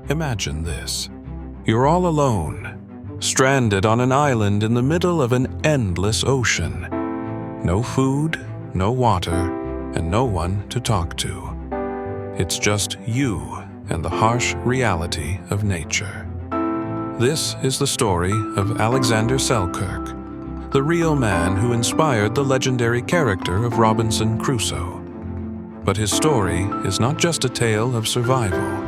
Imagine this. You're all alone, stranded on an island in the middle of an endless ocean. No food, no water, and no one to talk to. It's just you and the harsh reality of nature. This is the story of Alexander Selkirk, the real man who inspired the legendary character of Robinson Crusoe. But his story is not just a tale of survival.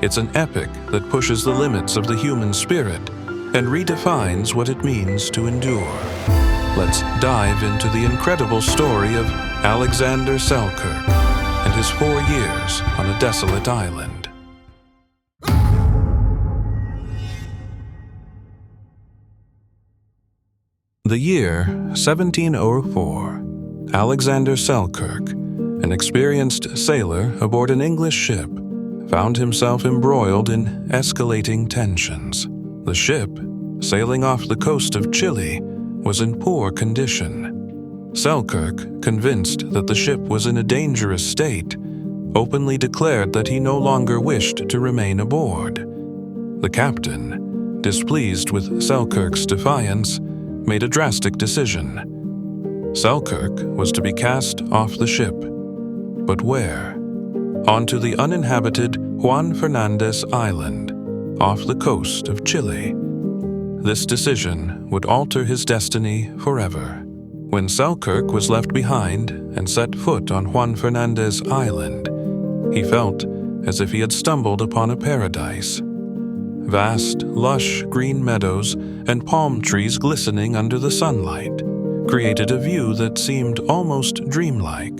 It's an epic that pushes the limits of the human spirit and redefines what it means to endure. Let's dive into the incredible story of Alexander Selkirk and his 4 years on a desolate island. The year 1704. Alexander Selkirk, an experienced sailor aboard an English ship, found himself embroiled in escalating tensions. The ship, sailing off the coast of Chile, was in poor condition. Selkirk, convinced that the ship was in a dangerous state, openly declared that he no longer wished to remain aboard. The captain, displeased with Selkirk's defiance, made a drastic decision. Selkirk was to be cast off the ship. But where? Onto the uninhabited Juan Fernandez Island, off the coast of Chile. This decision would alter his destiny forever. When Selkirk was left behind and set foot on Juan Fernandez Island, he felt as if he had stumbled upon a paradise. Vast, lush green meadows and palm trees glistening under the sunlight created a view that seemed almost dreamlike.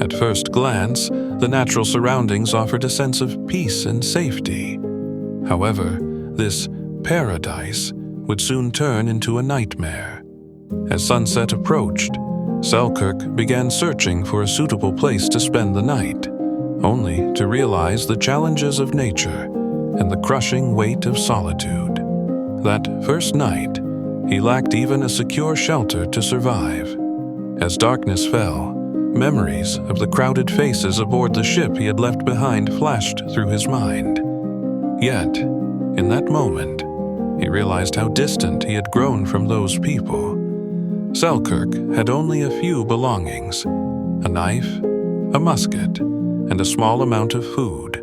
At first glance, the natural surroundings offered a sense of peace and safety. However, this paradise would soon turn into a nightmare. As sunset approached, Selkirk began searching for a suitable place to spend the night, only to realize the challenges of nature and the crushing weight of solitude. That first night, he lacked even a secure shelter to survive. As darkness fell, memories of the crowded faces aboard the ship he had left behind flashed through his mind. Yet, in that moment, he realized how distant he had grown from those people. Selkirk had only a few belongings: a knife, a musket, and a small amount of food.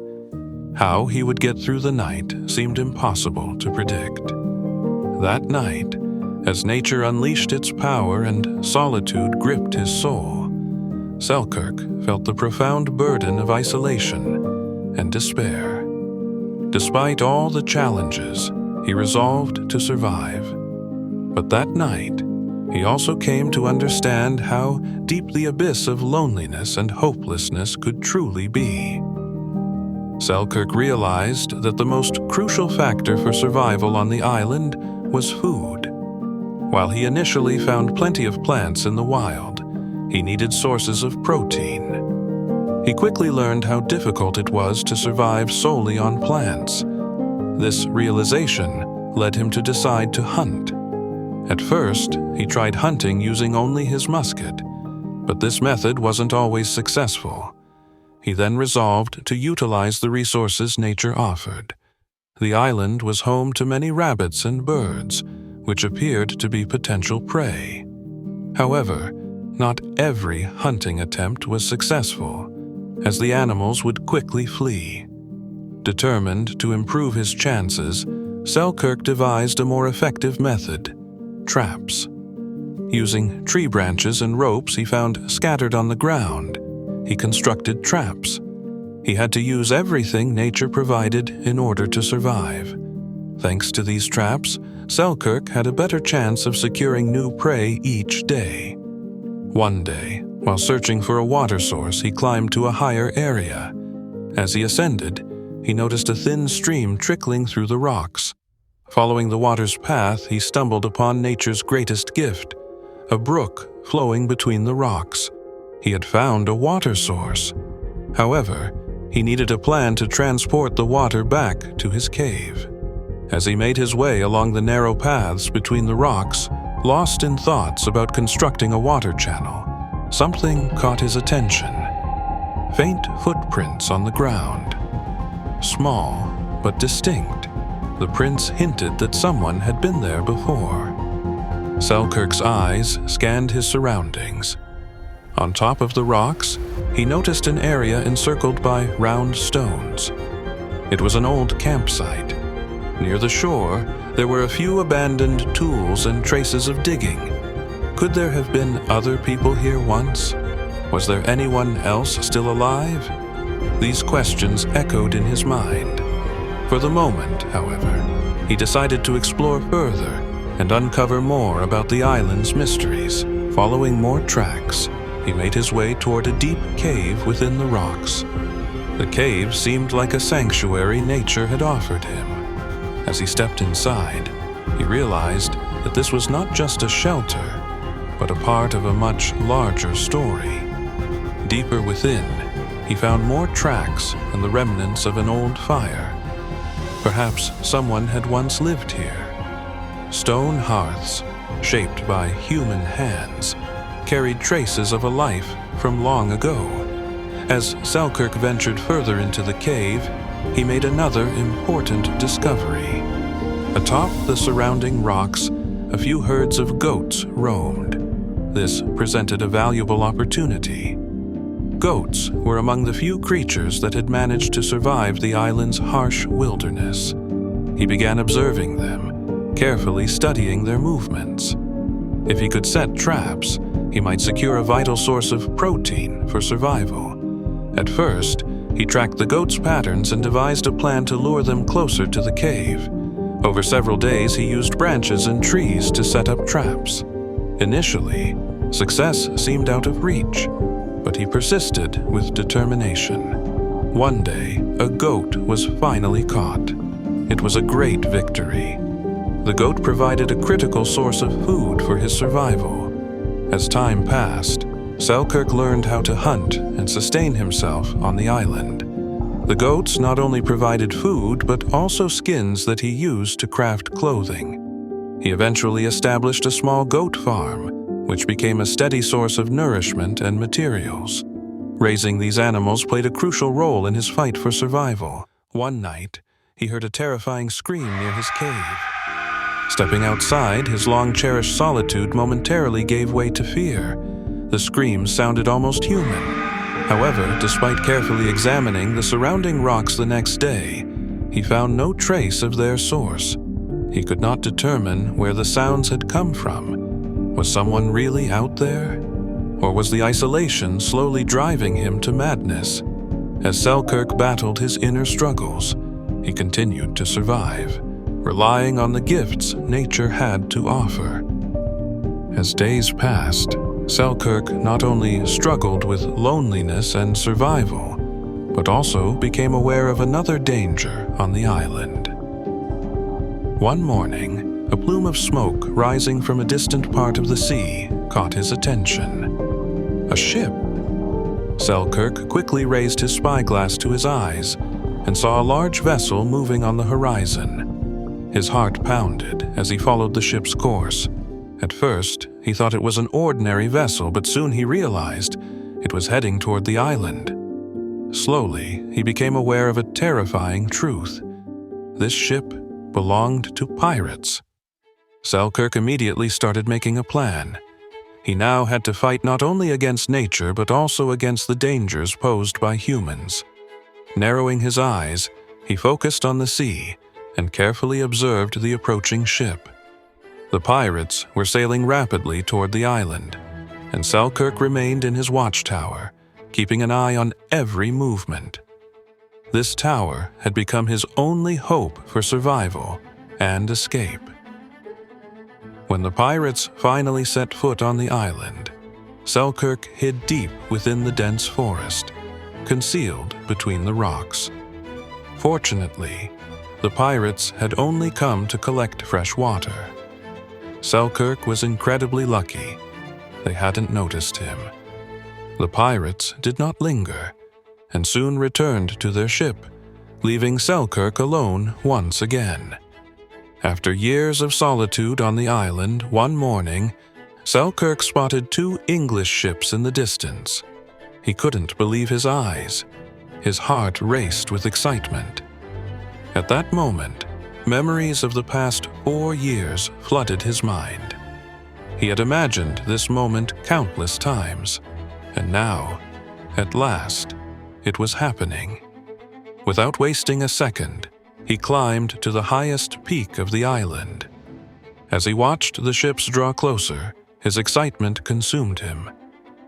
How he would get through the night seemed impossible to predict. That night, as nature unleashed its power and solitude gripped his soul, Selkirk felt the profound burden of isolation and despair. Despite all the challenges, he resolved to survive. But that night, he also came to understand how deep the abyss of loneliness and hopelessness could truly be. Selkirk realized that the most crucial factor for survival on the island was food. While he initially found plenty of plants in the wild, he needed sources of protein. He quickly learned how difficult it was to survive solely on plants. This realization led him to decide to hunt. At first, he tried hunting using only his musket, but this method wasn't always successful. He then resolved to utilize the resources nature offered. The island was home to many rabbits and birds, which appeared to be potential prey. However, not every hunting attempt was successful, as the animals would quickly flee. Determined to improve his chances, Selkirk devised a more effective method: traps. Using tree branches and ropes he found scattered on the ground, he constructed traps. He had to use everything nature provided in order to survive. Thanks to these traps, Selkirk had a better chance of securing new prey each day. One day, while searching for a water source, he climbed to a higher area. As he ascended, he noticed a thin stream trickling through the rocks. Following the water's path, he stumbled upon nature's greatest gift, a brook flowing between the rocks. He had found a water source. However, he needed a plan to transport the water back to his cave. As he made his way along the narrow paths between the rocks, lost in thoughts about constructing a water channel, something caught his attention. Faint footprints on the ground. Small, but distinct. The prints hinted that someone had been there before. Selkirk's eyes scanned his surroundings. On top of the rocks, he noticed an area encircled by round stones. It was an old campsite. Near the shore, there were a few abandoned tools and traces of digging. Could there have been other people here once? Was there anyone else still alive? These questions echoed in his mind. For the moment, however, he decided to explore further and uncover more about the island's mysteries. Following more tracks, he made his way toward a deep cave within the rocks. The cave seemed like a sanctuary nature had offered him. As he stepped inside, he realized that this was not just a shelter, but a part of a much larger story. Deeper within, he found more tracks and the remnants of an old fire. Perhaps someone had once lived here. Stone hearths, shaped by human hands, carried traces of a life from long ago. As Selkirk ventured further into the cave, he made another important discovery. Atop the surrounding rocks, a few herds of goats roamed. This presented a valuable opportunity. Goats were among the few creatures that had managed to survive the island's harsh wilderness. He began observing them, carefully studying their movements. If he could set traps, he might secure a vital source of protein for survival. At first, he tracked the goats' patterns and devised a plan to lure them closer to the cave. Over several days, he used branches and trees to set up traps. Initially, success seemed out of reach, but he persisted with determination. One day, a goat was finally caught. It was a great victory. The goat provided a critical source of food for his survival. As time passed, Selkirk learned how to hunt and sustain himself on the island. The goats not only provided food, but also skins that he used to craft clothing. He eventually established a small goat farm, which became a steady source of nourishment and materials. Raising these animals played a crucial role in his fight for survival. One night, he heard a terrifying scream near his cave. Stepping outside, his long-cherished solitude momentarily gave way to fear. The screams sounded almost human. However, despite carefully examining the surrounding rocks the next day, he found no trace of their source. He could not determine where the sounds had come from. Was someone really out there? Or was the isolation slowly driving him to madness? As Selkirk battled his inner struggles, he continued to survive, relying on the gifts nature had to offer. As days passed, Selkirk not only struggled with loneliness and survival, but also became aware of another danger on the island. One morning, a plume of smoke rising from a distant part of the sea caught his attention. A ship. Selkirk quickly raised his spyglass to his eyes and saw a large vessel moving on the horizon. His heart pounded as he followed the ship's course. At first, he thought it was an ordinary vessel, but soon he realized it was heading toward the island. Slowly, he became aware of a terrifying truth. This ship belonged to pirates. Selkirk immediately started making a plan. He now had to fight not only against nature, but also against the dangers posed by humans. Narrowing his eyes, he focused on the sea and carefully observed the approaching ship. The pirates were sailing rapidly toward the island, and Selkirk remained in his watchtower, keeping an eye on every movement. This tower had become his only hope for survival and escape. When the pirates finally set foot on the island, Selkirk hid deep within the dense forest, concealed between the rocks. Fortunately, the pirates had only come to collect fresh water. Selkirk was incredibly lucky. They hadn't noticed him. The pirates did not linger, and soon returned to their ship, leaving Selkirk alone once again. After years of solitude on the island, one morning, Selkirk spotted 2 English ships in the distance. He couldn't believe his eyes. His heart raced with excitement. At that moment, memories of the past 4 years flooded his mind. He had imagined this moment countless times, and now, at last, it was happening. Without wasting a second, he climbed to the highest peak of the island. As he watched the ships draw closer, his excitement consumed him.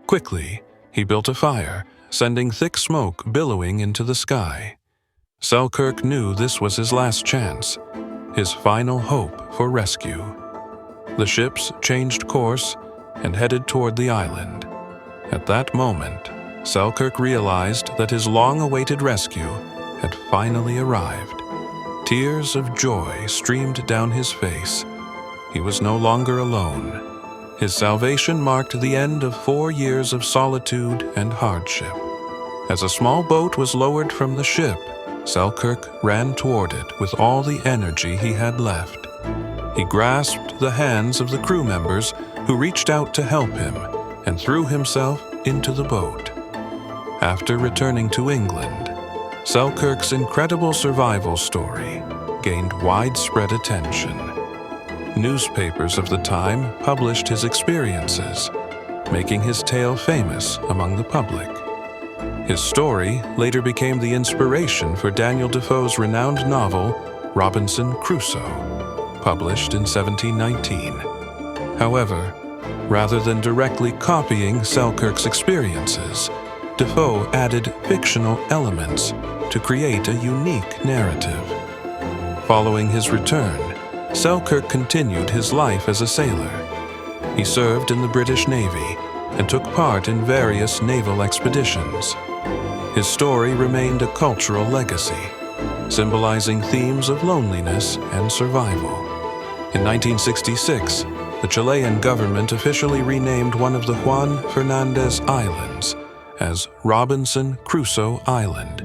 Quickly, he built a fire, sending thick smoke billowing into the sky. Selkirk knew this was his last chance, his final hope for rescue. The ships changed course and headed toward the island. At that moment, Selkirk realized that his long-awaited rescue had finally arrived. Tears of joy streamed down his face. He was no longer alone. His salvation marked the end of 4 years of solitude and hardship. As a small boat was lowered from the ship, Selkirk ran toward it with all the energy he had left. He grasped the hands of the crew members who reached out to help him and threw himself into the boat. After returning to England, Selkirk's incredible survival story gained widespread attention. Newspapers of the time published his experiences, making his tale famous among the public. His story later became the inspiration for Daniel Defoe's renowned novel, Robinson Crusoe, published in 1719. However, rather than directly copying Selkirk's experiences, Defoe added fictional elements to create a unique narrative. Following his return, Selkirk continued his life as a sailor. He served in the British Navy and took part in various naval expeditions. His story remained a cultural legacy, symbolizing themes of loneliness and survival. In 1966, the Chilean government officially renamed one of the Juan Fernandez Islands as Robinson Crusoe Island,